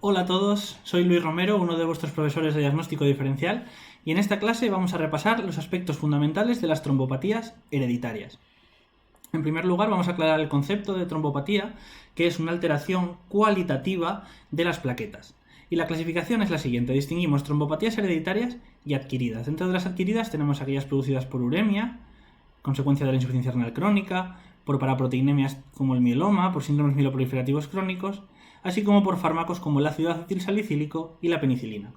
Hola a todos, soy Luis Romero, uno de vuestros profesores de diagnóstico diferencial, y en esta clase vamos a repasar los aspectos fundamentales de las trombopatías hereditarias. En primer lugar, vamos a aclarar el concepto de trombopatía, que es una alteración cualitativa de las plaquetas. Y la clasificación es la siguiente: distinguimos trombopatías hereditarias y adquiridas. Dentro de las adquiridas tenemos aquellas producidas por uremia, consecuencia de la insuficiencia renal crónica, por paraproteinemias como el mieloma, por síndromes mieloproliferativos crónicos, así como por fármacos como el ácido acetilsalicílico y la penicilina.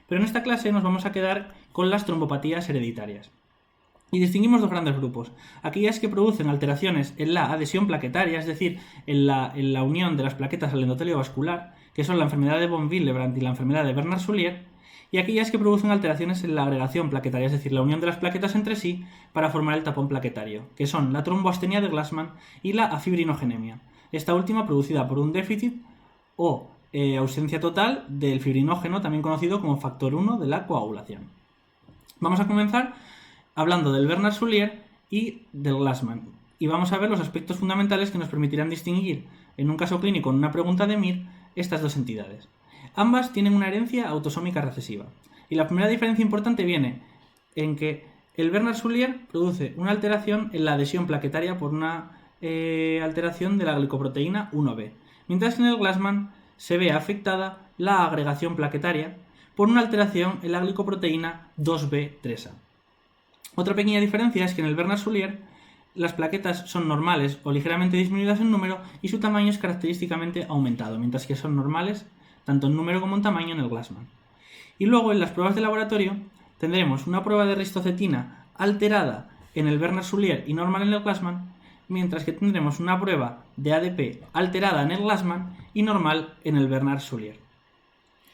Pero en esta clase nos vamos a quedar con las trombopatías hereditarias. Y distinguimos dos grandes grupos: aquellas que producen alteraciones en la adhesión plaquetaria, es decir, en la unión de las plaquetas al endotelio vascular, que son la enfermedad de von Willebrand y la enfermedad de Bernard-Soulier, y aquellas que producen alteraciones en la agregación plaquetaria, es decir, la unión de las plaquetas entre sí para formar el tapón plaquetario, que son la tromboastenia de Glassman y la afibrinogenemia, esta última producida por un déficit o ausencia total del fibrinógeno, también conocido como factor 1 de la coagulación. Vamos a comenzar hablando del Bernard-Soulier y del Glassman, y vamos a ver los aspectos fundamentales que nos permitirán distinguir, en un caso clínico en una pregunta de Mir, estas dos entidades. Ambas tienen una herencia autosómica recesiva, y la primera diferencia importante viene en que el Bernard-Soulier produce una alteración en la adhesión plaquetaria por una alteración de la glicoproteína 1b, mientras que en el Glassman se ve afectada la agregación plaquetaria por una alteración en la glicoproteína 2b3a. Otra pequeña diferencia es que en el Bernard-Soulier las plaquetas son normales o ligeramente disminuidas en número y su tamaño es característicamente aumentado, mientras que son normales tanto en número como en tamaño en el Glassman. Y luego en las pruebas de laboratorio tendremos una prueba de ristocetina alterada en el Bernard-Soulier y normal en el Glassman, mientras que tendremos una prueba de ADP alterada en el Glassman y normal en el Bernard-Soulier.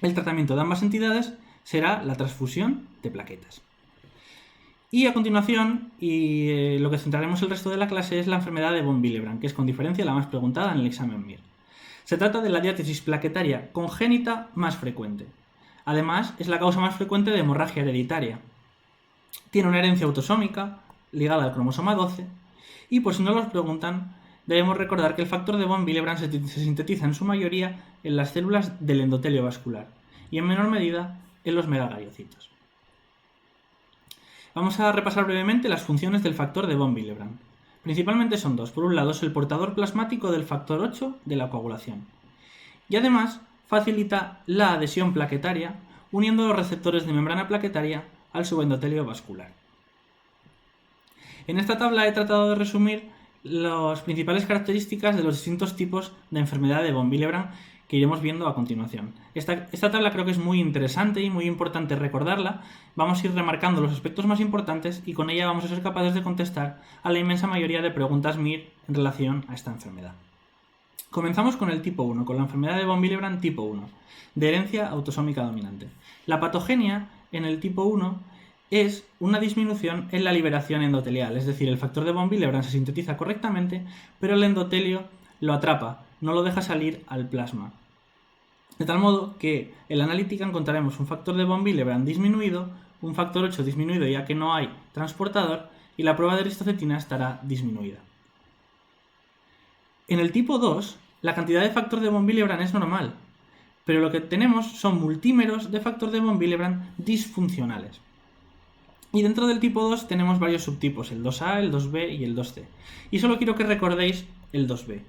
El tratamiento de ambas entidades será la transfusión de plaquetas. Y a continuación, lo que centraremos el resto de la clase es la enfermedad de von Willebrand, que es con diferencia la más preguntada en el examen MIR. Se trata de la diátesis plaquetaria congénita más frecuente. Además, es la causa más frecuente de hemorragia hereditaria. Tiene una herencia autosómica ligada al cromosoma 12 y, por si no los preguntan, debemos recordar que el factor de von Willebrand se sintetiza en su mayoría en las células del endotelio vascular y en menor medida en los megakariyocitos. Vamos a repasar brevemente las funciones del factor de von Willebrand. Principalmente son dos. Por un lado, es el portador plasmático del factor 8 de la coagulación. Y además, facilita la adhesión plaquetaria uniendo los receptores de membrana plaquetaria al subendotelio vascular. En esta tabla he tratado de resumir las principales características de los distintos tipos de enfermedad de von Willebrand que iremos viendo a continuación. Esta tabla creo que es muy interesante y muy importante recordarla. Vamos a ir remarcando los aspectos más importantes y con ella vamos a ser capaces de contestar a la inmensa mayoría de preguntas MIR en relación a esta enfermedad. Comenzamos con el tipo 1, con la enfermedad de von Willebrand tipo 1, de herencia autosómica dominante. La patogenia en el tipo 1 es una disminución en la liberación endotelial, es decir, el factor de von Willebrand se sintetiza correctamente, pero el endotelio lo atrapa, no lo deja salir al plasma. De tal modo que en la analítica encontraremos un factor de von Willebrand disminuido, un factor 8 disminuido ya que no hay transportador, y la prueba de ristocetina estará disminuida. En el tipo 2, la cantidad de factor de von Willebrand es normal, pero lo que tenemos son multímeros de factor de von Willebrand disfuncionales. Y dentro del tipo 2 tenemos varios subtipos, el 2A, el 2B y el 2C. Y solo quiero que recordéis el 2B,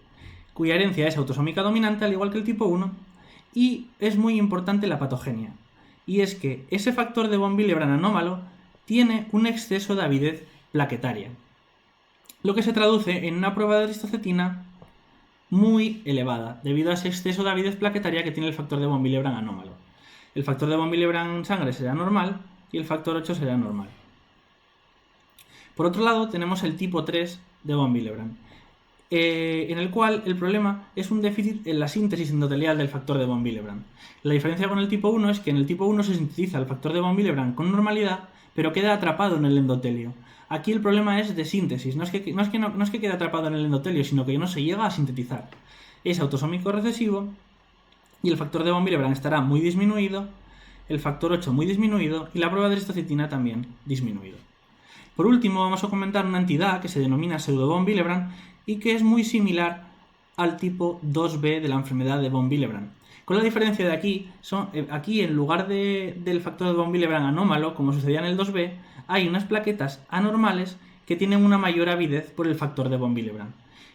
cuya herencia es autosómica dominante al igual que el tipo 1, y es muy importante la patogenia. Y es que ese factor de von Willebrand anómalo tiene un exceso de avidez plaquetaria, lo que se traduce en una prueba de ristocetina muy elevada, debido a ese exceso de avidez plaquetaria que tiene el factor de von Willebrand anómalo. El factor de von Willebrand en sangre será normal y el factor 8 será normal. Por otro lado, tenemos el tipo 3 de von Willebrand, en el cual el problema es un déficit en la síntesis endotelial del factor de von Willebrand. La diferencia con el tipo 1 es que en el tipo 1 se sintetiza el factor de von Willebrand con normalidad, pero queda atrapado en el endotelio. Aquí el problema es de síntesis, no es que quede atrapado en el endotelio, sino que no se llega a sintetizar. Es autosómico recesivo y el factor de von Willebrand estará muy disminuido, el factor 8 muy disminuido y la prueba de ristocetina también disminuido. Por último, vamos a comentar una entidad que se denomina pseudo von Willebrand y que es muy similar al tipo 2B de la enfermedad de von Willebrand. Con la diferencia de aquí, aquí en lugar del factor de von Willebrand anómalo, como sucedía en el 2b, hay unas plaquetas anormales que tienen una mayor avidez por el factor de von Willebrand.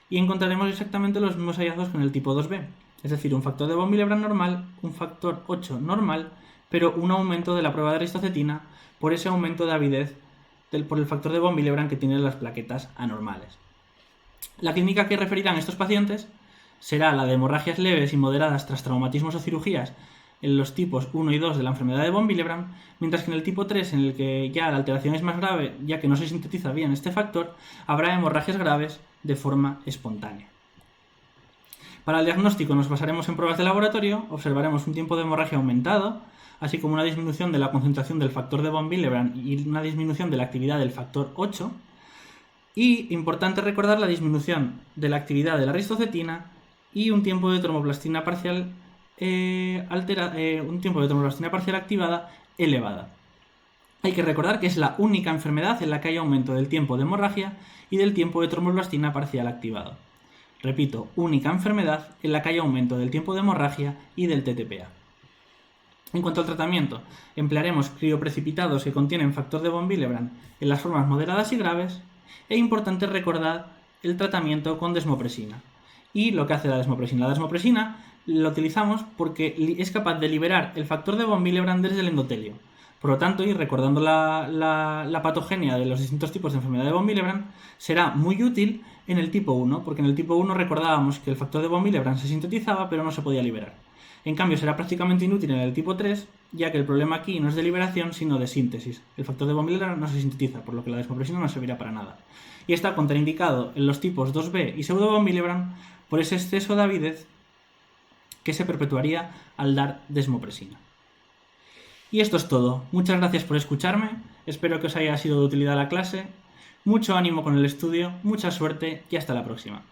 Y encontraremos exactamente los mismos hallazgos con el tipo 2b, es decir, un factor de von Willebrand normal, un factor 8 normal, pero un aumento de la prueba de aristocetina por ese aumento de avidez por el factor de von Willebrand que tienen las plaquetas anormales. La clínica que referirán estos pacientes será la de hemorragias leves y moderadas tras traumatismos o cirugías en los tipos 1 y 2 de la enfermedad de von Willebrand, mientras que en el tipo 3, en el que ya la alteración es más grave, ya que no se sintetiza bien este factor, habrá hemorragias graves de forma espontánea. Para el diagnóstico nos basaremos en pruebas de laboratorio, observaremos un tiempo de hemorragia aumentado, así como una disminución de la concentración del factor de von Willebrand y una disminución de la actividad del factor 8, y importante recordar la disminución de la actividad de la aristocetina y un tiempo de tromboplastina parcial activada elevada. Hay que recordar que es la única enfermedad en la que hay aumento del tiempo de hemorragia y del tiempo de tromboplastina parcial activado. Repito, única enfermedad en la que hay aumento del tiempo de hemorragia y del TTPA. En cuanto al tratamiento, emplearemos crioprecipitados que contienen factor de von Willebrand en las formas moderadas y graves. Es importante recordar el tratamiento con desmopresina. Y lo que hace la desmopresina. La desmopresina la utilizamos porque es capaz de liberar el factor de von Willebrand desde el endotelio. Por lo tanto, y recordando la patogenia de los distintos tipos de enfermedad de von Willebrand, será muy útil en el tipo 1, porque en el tipo 1 recordábamos que el factor de von Willebrand se sintetizaba pero no se podía liberar. En cambio, será prácticamente inútil en el tipo 3, ya que el problema aquí no es de liberación, sino de síntesis. El factor de von Willebrand no se sintetiza, por lo que la desmopresina no servirá para nada. Y está contraindicado en los tipos 2b y pseudo von Willebrand por ese exceso de avidez que se perpetuaría al dar desmopresina. Y esto es todo. Muchas gracias por escucharme. Espero que os haya sido de utilidad la clase. Mucho ánimo con el estudio, mucha suerte y hasta la próxima.